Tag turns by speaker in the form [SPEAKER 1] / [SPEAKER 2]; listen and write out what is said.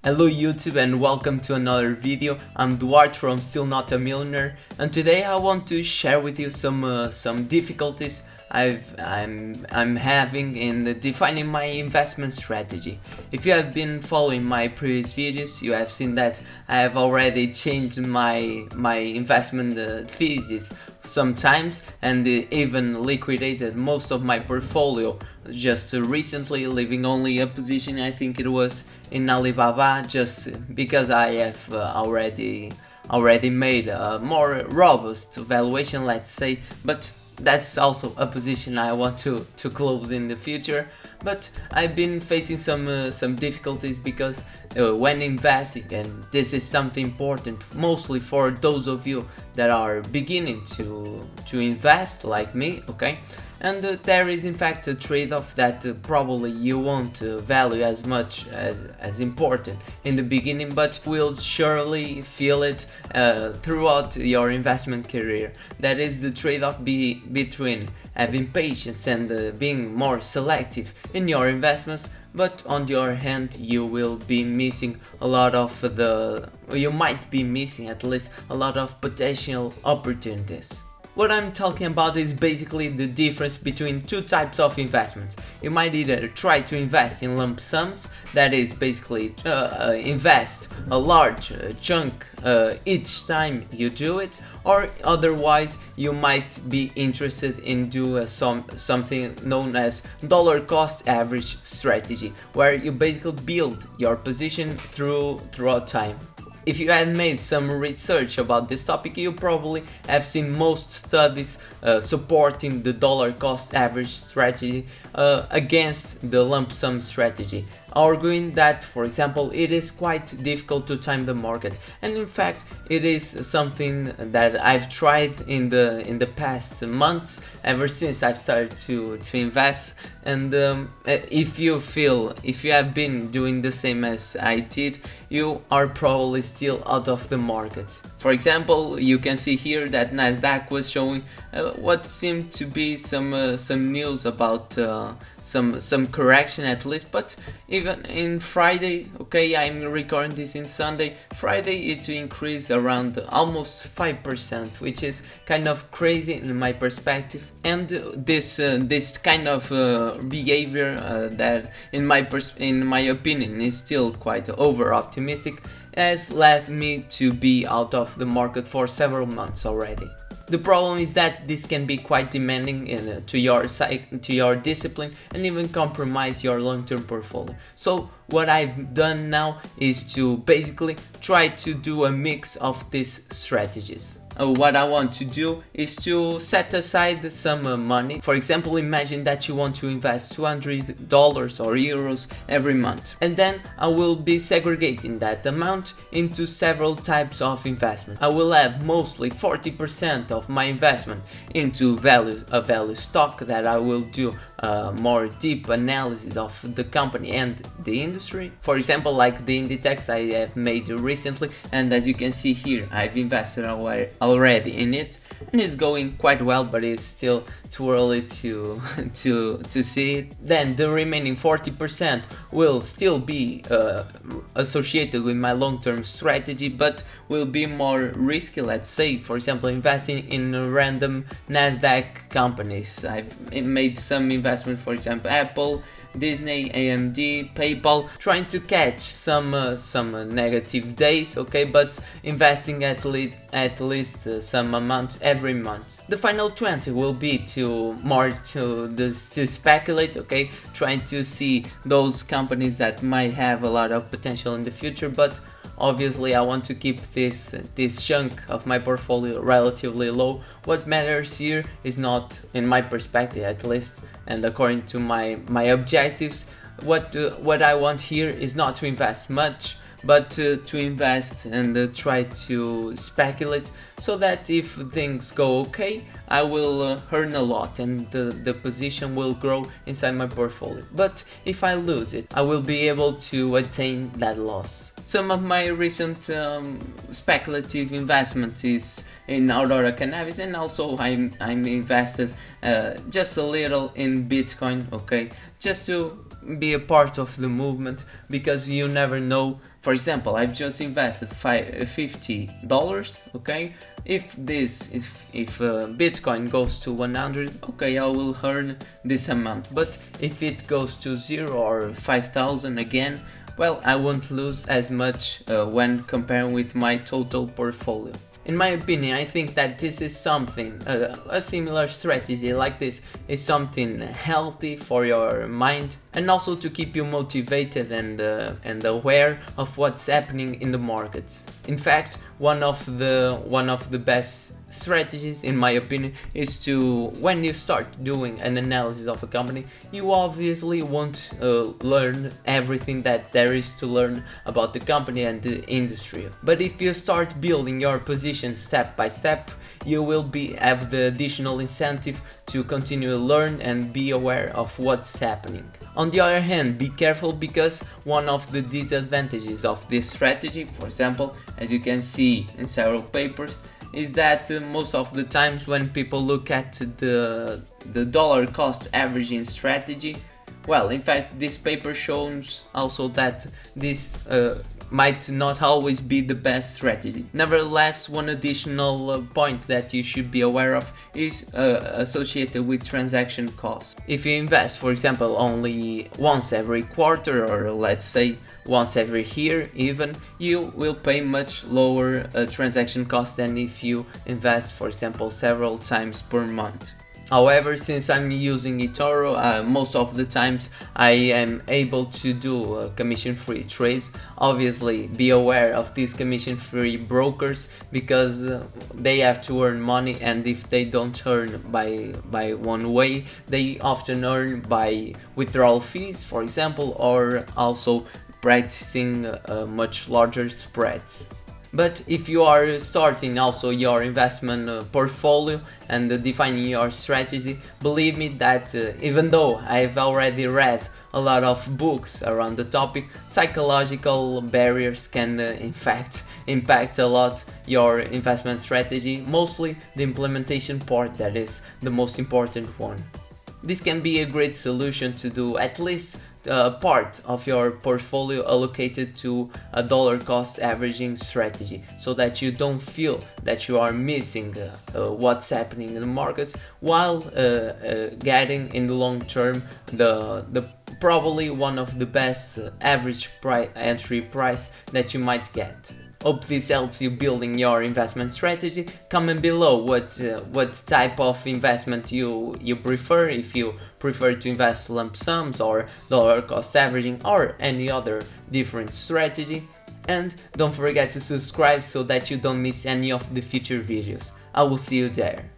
[SPEAKER 1] Hello YouTube and welcome to another video. I'm Duarte from Still Not A Millionaire, and today I want to share with you some difficulties I'm having in defining my investment strategy. If you have been following my previous videos, you have seen that I have already changed my investment thesis sometimes, and even liquidated most of my portfolio just recently, leaving only a position, I think it was in Alibaba, just because I have already made a more robust valuation, let's say. But that's also a position I want to close in the future. But I've been facing some difficulties because when investing, and this is something important mostly for those of you that are beginning to invest like me, okay? And there is in fact a trade-off that probably you won't value as much as important in the beginning, but will surely feel it throughout your investment career. That is the trade-off between having patience and being more selective in your investments, but on the other hand you will be missing a lot of you might be missing at least a lot of potential opportunities. What I'm talking about is basically the difference between two types of investments. You might either try to invest in lump sums, that is basically invest a large chunk each time you do it, or otherwise you might be interested in something known as dollar cost average strategy, where you basically build your position throughout time. If you have made some research about this topic, you probably have seen most studies supporting the dollar cost average strategy against the lump sum strategy, arguing that, for example, it is quite difficult to time the market. And in fact, it is something that I've tried in the past months, ever since I've started to invest. And if you have been doing the same as I did, you are probably still out of the market. For example, you can see here that Nasdaq was showing what seemed to be some news about some correction at least, but even in Friday, okay, I'm recording this in Sunday, Friday it increased around almost 5%, which is kind of crazy in my perspective. And this kind of behavior that in my opinion is still quite over optimistic, has led me to be out of the market for several months already. The problem is that this can be quite demanding to your discipline, and even compromise your long-term portfolio. So what I've done now is to basically try to do a mix of these strategies. What I want to do is to set aside some money. For example, imagine that you want to invest $200 or euros every month, and then I will be segregating that amount into several types of investment. I will have mostly 40% of my investment into a value stock that I will do more deep analysis of the company and the industry. For example, like the Inditex I have made recently, and as you can see here, I've invested already in it, and it's going quite well, but it's still too early to see it. Then the remaining 40% will still be associated with my long-term strategy, but will be more risky. Let's say, for example, investing in random Nasdaq companies. I've made some investment, for example, Apple, Disney, AMD, PayPal, trying to catch some negative days, okay, but investing at least some amount every month. The final 20 will be to speculate, okay, trying to see those companies that might have a lot of potential in the future, but obviously I want to keep this chunk of my portfolio relatively low. What matters here is not, in my perspective at least, and according to my objectives, what I want here is not to invest much, but to invest and try to speculate, so that if things go okay, I will earn a lot and the position will grow inside my portfolio. But if I lose it, I will be able to attain that loss. Some of my recent speculative investments is in Aurora Cannabis, and also I'm invested just a little in Bitcoin, okay, just to be a part of the movement, because you never know. For example, I've just invested $50, okay? If Bitcoin goes to 100, okay, I will earn this amount. But if it goes to 0 or 5,000 again, well, I won't lose as much when comparing with my total portfolio. In my opinion, I think that this is something, a similar strategy like this is something healthy for your mind, and also to keep you motivated and aware of what's happening in the markets. In fact, one of the best strategies, in my opinion, is to, when you start doing an analysis of a company, you obviously won't learn everything that there is to learn about the company and the industry. But if you start building your position step by step, you will have the additional incentive to continue to learn and be aware of what's happening. On the other hand, be careful, because one of the disadvantages of this strategy, for example, as you can see in several papers, is that most of the times when people look at the dollar cost averaging strategy, well, in fact, this paper shows also that this might not always be the best strategy. Nevertheless, one additional point that you should be aware of is associated with transaction costs. If you invest, for example, only once every quarter, or let's say once every year even, you will pay much lower transaction costs than if you invest, for example, several times per month. However, since I'm using eToro, most of the times I am able to do commission-free trades. Obviously, be aware of these commission-free brokers, because they have to earn money, and if they don't earn by one way, they often earn by withdrawal fees, for example, or also practicing much larger spreads. But if you are starting also your investment portfolio and defining your strategy, believe me that even though I've already read a lot of books around the topic, psychological barriers can in fact impact a lot your investment strategy, mostly the implementation part that is the most important one. This can be a great solution to do at least part of your portfolio allocated to a dollar cost averaging strategy, so that you don't feel that you are missing what's happening in the markets, while getting in the long term the probably one of the best average entry price that you might get. Hope this helps you building your investment strategy. Comment below what type of investment you prefer, if you prefer to invest lump sums or dollar cost averaging or any other different strategy. And don't forget to subscribe so that you don't miss any of the future videos. I will see you there.